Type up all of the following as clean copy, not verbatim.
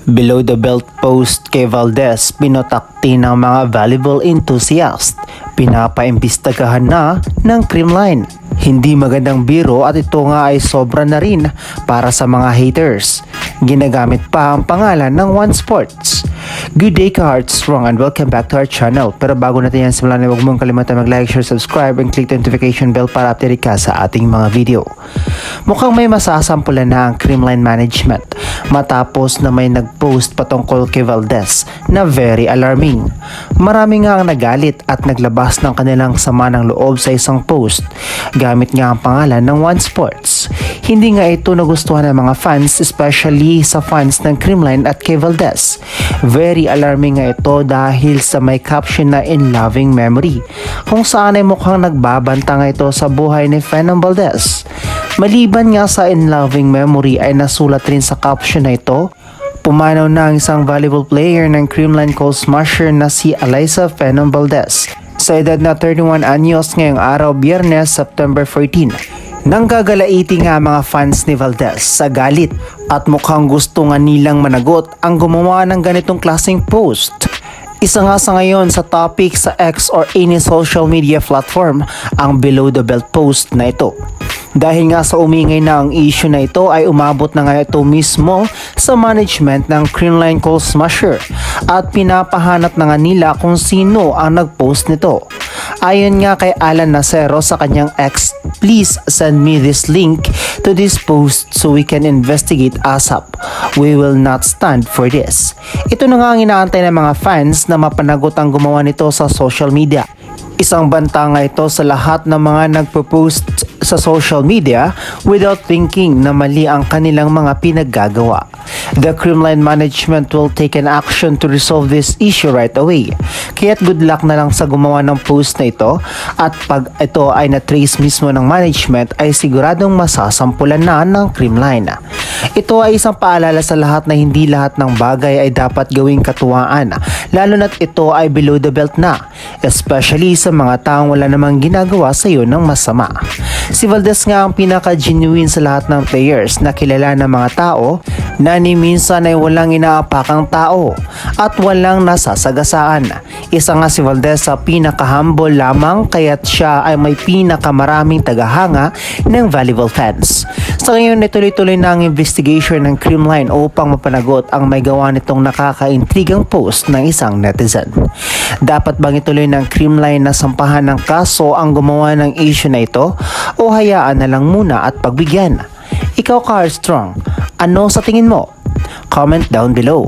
Below the belt post kay Valdez, pinotakti ng mga volleyball enthusiast. Pinapaimbistagahan na ng Creamline. Hindi magandang biro at ito nga ay sobra na rin para sa mga haters. Ginagamit pa ang pangalan ng One Sports. Good day ka Heartstrong and welcome back to our channel. Pero bago natin yan simulan, huwag mong kalimutan mag-like, share, subscribe and click the notification bell para update ka sa ating mga video. Mukhang may masasampulan na ang Creamline Management matapos na may nag-post patungkol kay Valdez na very alarming. Marami nga ang nagalit at naglabas ng kanilang sama ng loob sa isang post gamit nga ang pangalan ng One Sports. Hindi nga ito nagustuhan ng mga fans, especially sa fans ng Creamline at kay Valdez. Very alarming nga ito dahil sa may caption na in loving memory, kung saan ay mukhang nagbabanta nga ito sa buhay ni Phenom Valdez. Maliban nga sa in loving memory ay nasulat rin sa caption na ito, pumanaw na ang isang volleyball player ng Creamline Cold Smasher na si Alyssa Phenom Valdez sa edad na 31 anyos ngayong araw, Biyernes, September 14. Nang gagalaiti nga mga fans ni Valdez sa galit at mukhang gusto nga nilang managot ang gumawa ng ganitong klaseng post. Isa nga sa ngayon sa topic sa X or any social media platform ang below the belt post na ito. Dahil nga sa umingay na ang issue na ito ay umabot na nga ito mismo sa management ng Creamline Cold Smasher at pinapahanap na nga nila kung sino ang nag-post nito. Ayon nga kay Alan Nacero sa kanyang ex, please send me this link to this post so we can investigate ASAP. We will not stand for this. Ito na nga ang inaantay ng mga fans na mapanagot ang gumawa nito sa social media. Isang banta nga ito sa lahat ng mga nagpo-post sa social media without thinking na mali ang kanilang mga pinaggagawa. The Creamline Management will take an action to resolve this issue right away. Kaya't good luck na lang sa gumawa ng post na ito at pag ito ay na-trace mismo ng management ay siguradong masasampulan na ng Creamline. Ito ay isang paalala sa lahat na hindi lahat ng bagay ay dapat gawing katuwaan, lalo na't ito ay below the belt na, especially sa mga taong wala namang ginagawa sa iyo ng masama. Si Valdez nga ang pinaka-genuine sa lahat ng players na kilala ng mga tao na ni minsan ay walang inaapakang tao at walang nasasagasaan. Isa nga si Valdez sa pinaka-humble lamang kaya't siya ay may pinakamaraming tagahanga ng volleyball fans. Sa ngayon ay tuloy-tuloy na ang investigation ng Creamline upang mapanagot ang may gawa nitong nakakaintrigang post ng isang netizen. Dapat bang ituloy ng Creamline na sampahan ng kaso ang gumawa ng issue na ito o hayaan na lang muna at pagbigyan? Ikaw ka Heartstrong, ano sa tingin mo? Comment down below.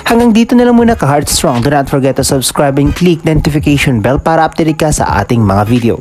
Hanggang dito na lang muna ka Heartstrong. Do not forget to subscribe and click the notification bell para update ka sa ating mga video.